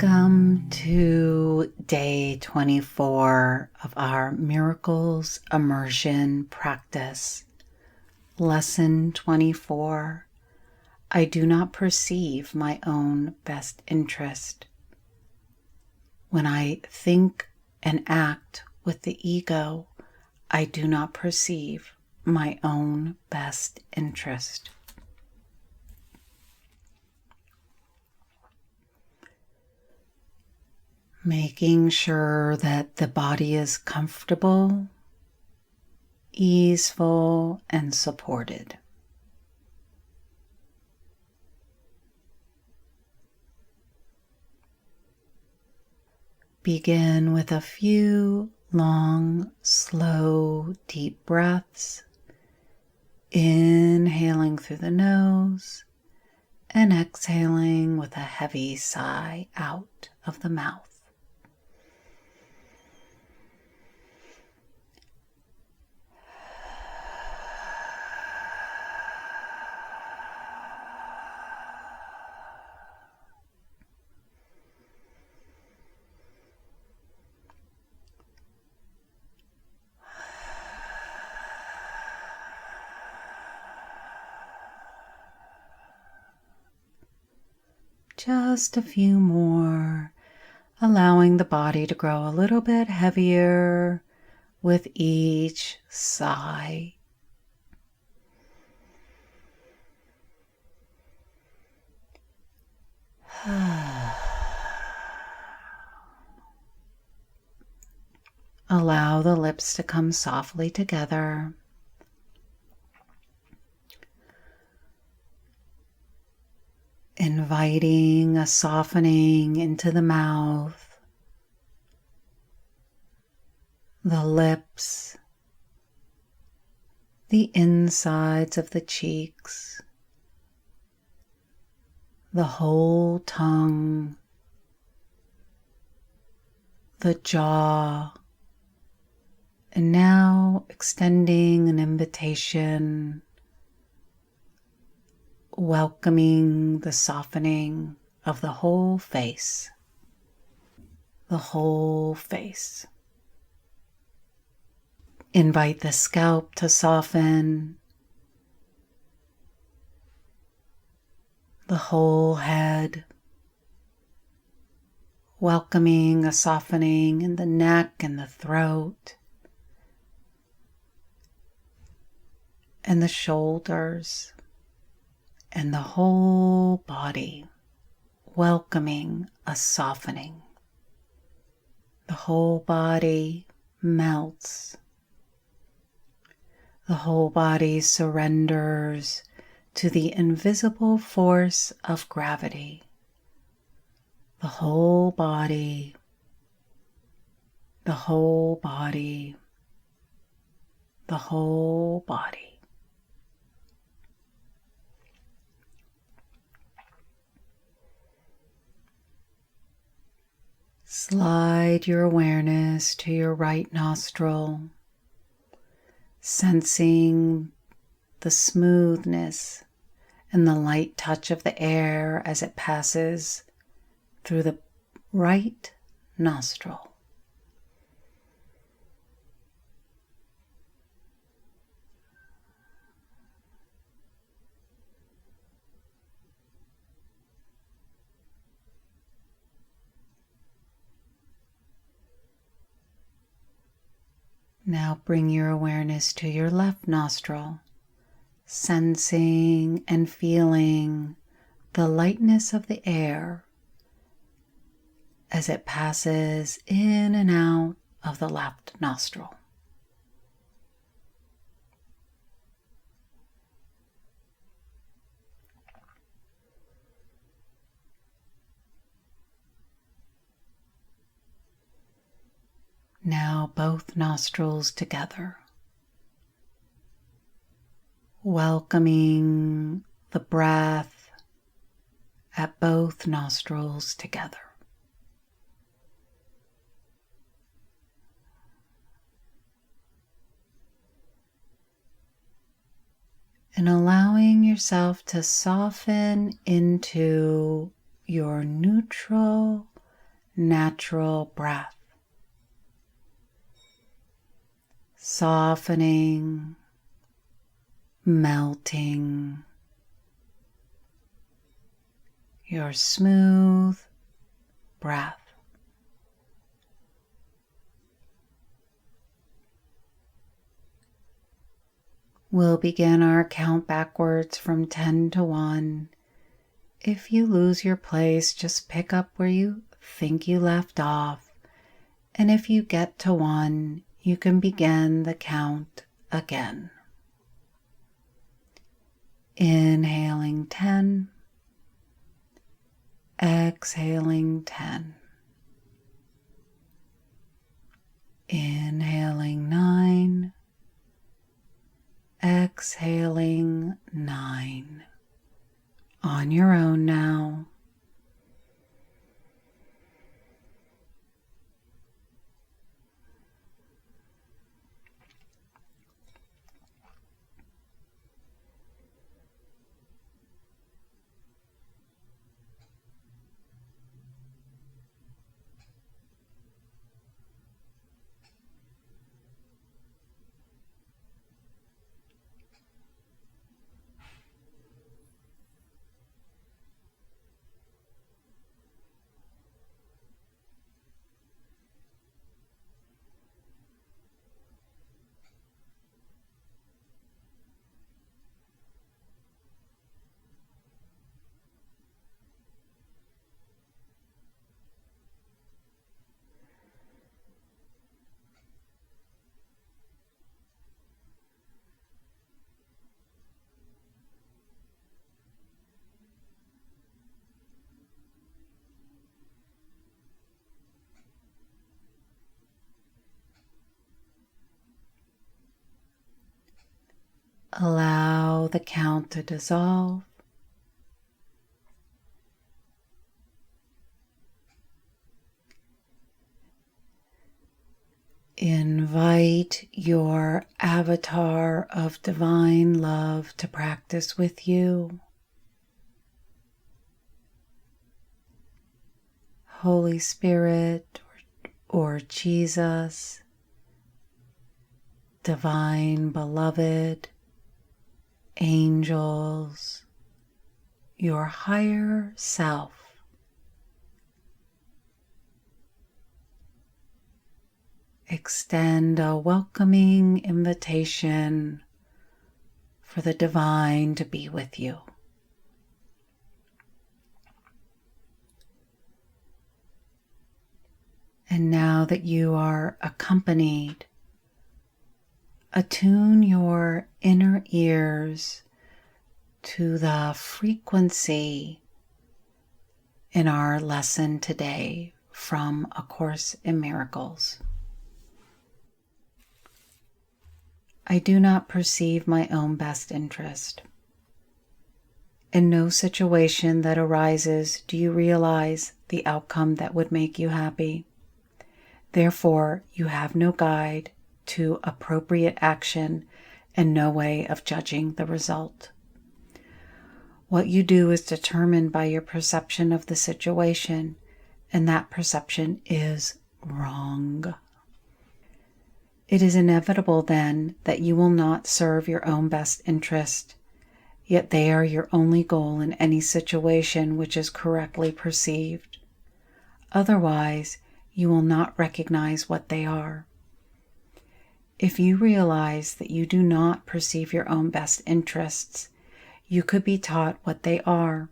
Welcome to day 24 of our Miracles Immersion practice. Lesson 24. I do not perceive my own best interest. When I think and act with the ego, I do not perceive my own best interest. Making sure that the body is comfortable, easeful, and supported. Begin with a few long, slow, deep breaths, inhaling through the nose and exhaling with a heavy sigh out of the mouth. Just a few more, allowing the body to grow a little bit heavier with each sigh. Allow the lips to come softly together. Inviting a softening into the mouth, the lips, the insides of the cheeks, the whole tongue, the jaw, and now extending an invitation, welcoming the softening of the whole face. The whole face. Invite the scalp to soften. The whole head. Welcoming a softening in the neck and the throat. And the shoulders. And the whole body, welcoming a softening. The whole body melts. The whole body surrenders to the invisible force of gravity. The whole body, the whole body, the whole body. Slide your awareness to your right nostril, sensing the smoothness and the light touch of the air as it passes through the right nostril. Now bring your awareness to your left nostril, sensing and feeling the lightness of the air as it passes in and out of the left nostril. Now both nostrils together, welcoming the breath at both nostrils together. And allowing yourself to soften into your neutral, natural breath, softening, melting your smooth breath. We'll begin our count backwards from 10 to 1. If you lose your place, just pick up where you think you left off. And if you get to 1, you can begin the count again. Inhaling 10, exhaling 10. Inhaling 9, exhaling 9. On your own now. Allow the count to dissolve. Invite your avatar of divine love to practice with you. Holy Spirit or Jesus, divine beloved, angels, your higher self. Extend a welcoming invitation for the divine to be with you. And now that you are accompanied, attune your inner ears to the frequency in our lesson today from A Course in Miracles. I do not perceive my own best interest. In no situation that arises do you realize the outcome that would make you happy. Therefore, you have no guide to appropriate action and no way of judging the result. What you do is determined by your perception of the situation, and that perception is wrong. It is inevitable then that you will not serve your own best interest, yet they are your only goal in any situation which is correctly perceived. Otherwise, you will not recognize what they are. If you realize that you do not perceive your own best interests, you could be taught what they are.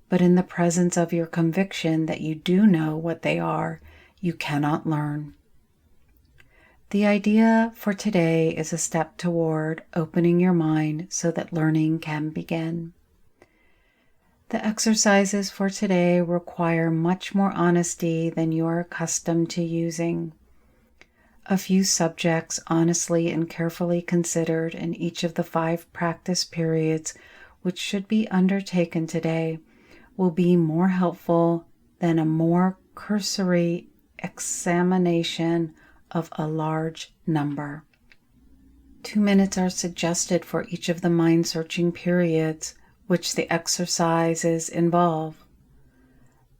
But in the presence of your conviction that you do know what they are, you cannot learn. The idea for today is a step toward opening your mind so that learning can begin. The exercises for today require much more honesty than you are accustomed to using. A few subjects honestly and carefully considered in each of the 5 practice periods which should be undertaken today will be more helpful than a more cursory examination of a large number. 2 minutes are suggested for each of the mind-searching periods which the exercises involve.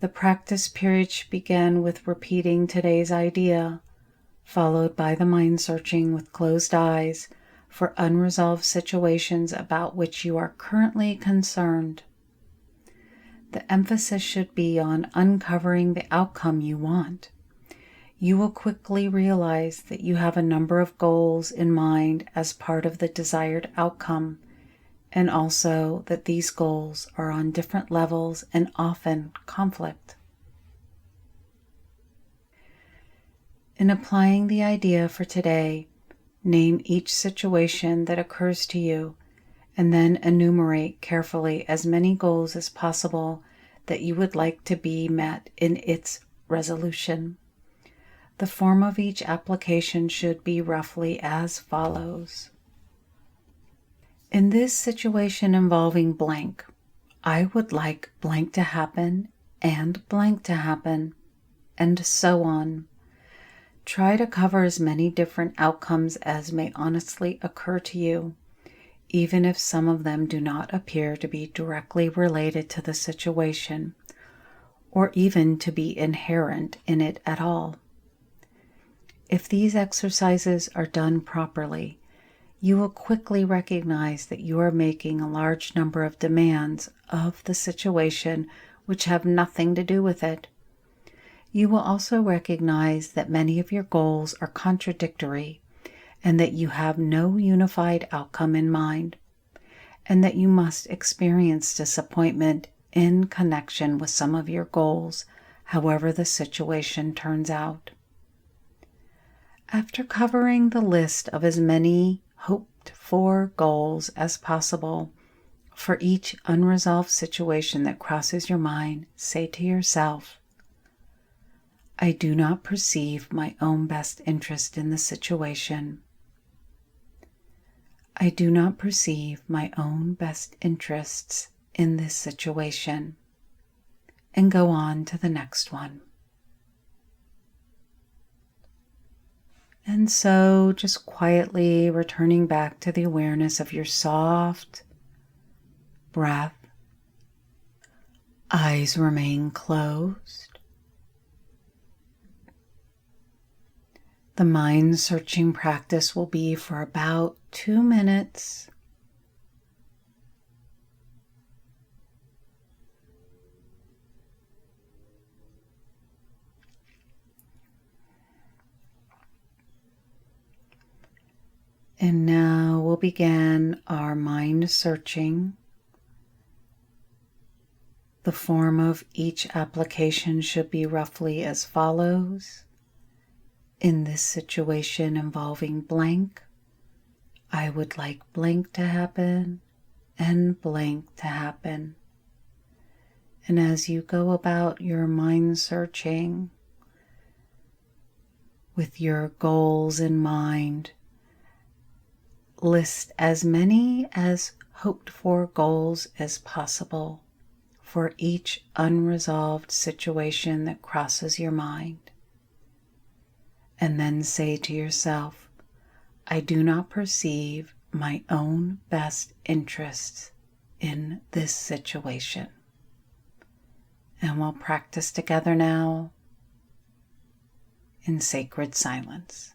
The practice period should begin with repeating today's idea, followed by the mind searching with closed eyes for unresolved situations about which you are currently concerned. The emphasis should be on uncovering the outcome you want. You will quickly realize that you have a number of goals in mind as part of the desired outcome, and also that these goals are on different levels and often conflict. In applying the idea for today, name each situation that occurs to you, and then enumerate carefully as many goals as possible that you would like to be met in its resolution. The form of each application should be roughly as follows. In this situation involving blank, I would like blank to happen and blank to happen, and so on. Try to cover as many different outcomes as may honestly occur to you, even if some of them do not appear to be directly related to the situation, or even to be inherent in it at all. If these exercises are done properly, you will quickly recognize that you are making a large number of demands of the situation which have nothing to do with it. You will also recognize that many of your goals are contradictory and that you have no unified outcome in mind, and that you must experience disappointment in connection with some of your goals, however the situation turns out. After covering the list of as many hoped-for goals as possible for each unresolved situation that crosses your mind, say to yourself, I do not perceive my own best interest in the situation. I do not perceive my own best interests in this situation. And go on to the next one. And so just quietly returning back to the awareness of your soft breath. Eyes remain closed. The mind searching practice will be for about 2 minutes. And now we'll begin our mind searching. The form of each application should be roughly as follows. In this situation involving blank, I would like blank to happen and blank to happen. And as you go about your mind searching with your goals in mind, list as many as hoped for goals as possible for each unresolved situation that crosses your mind. And then say to yourself, I do not perceive my own best interests in this situation. And we'll practice together now in sacred silence.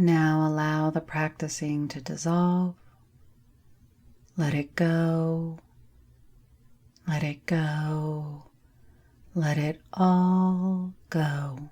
Now allow the practicing to dissolve. Let it go. Let it go. Let it all go.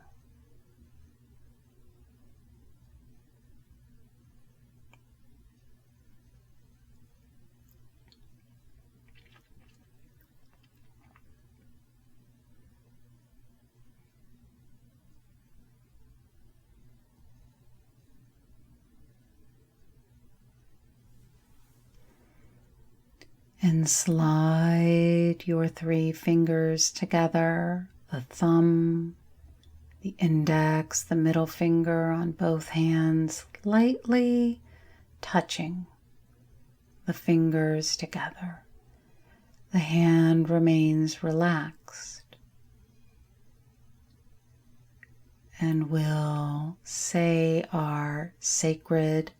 And slide your 3 fingers together, the thumb, the index, the middle finger on both hands, lightly touching the fingers together. The hand remains relaxed. And we'll say our sacred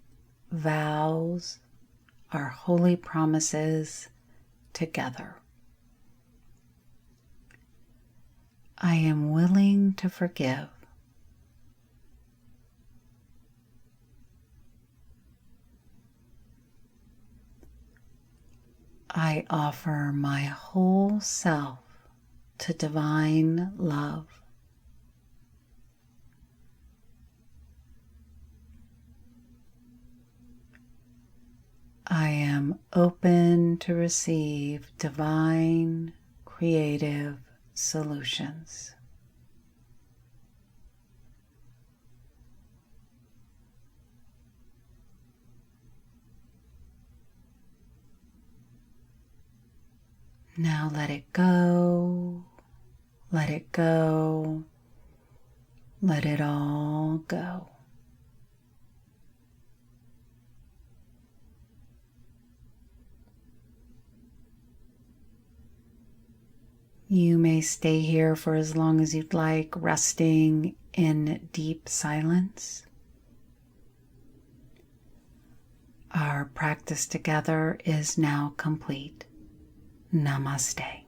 vows, our holy promises together. I am willing to forgive. I offer my whole self to divine love. I am open to receive divine, creative solutions. Now let it go, let it go, let it all go. You may stay here for as long as you'd like, resting in deep silence. Our practice together is now complete. Namaste.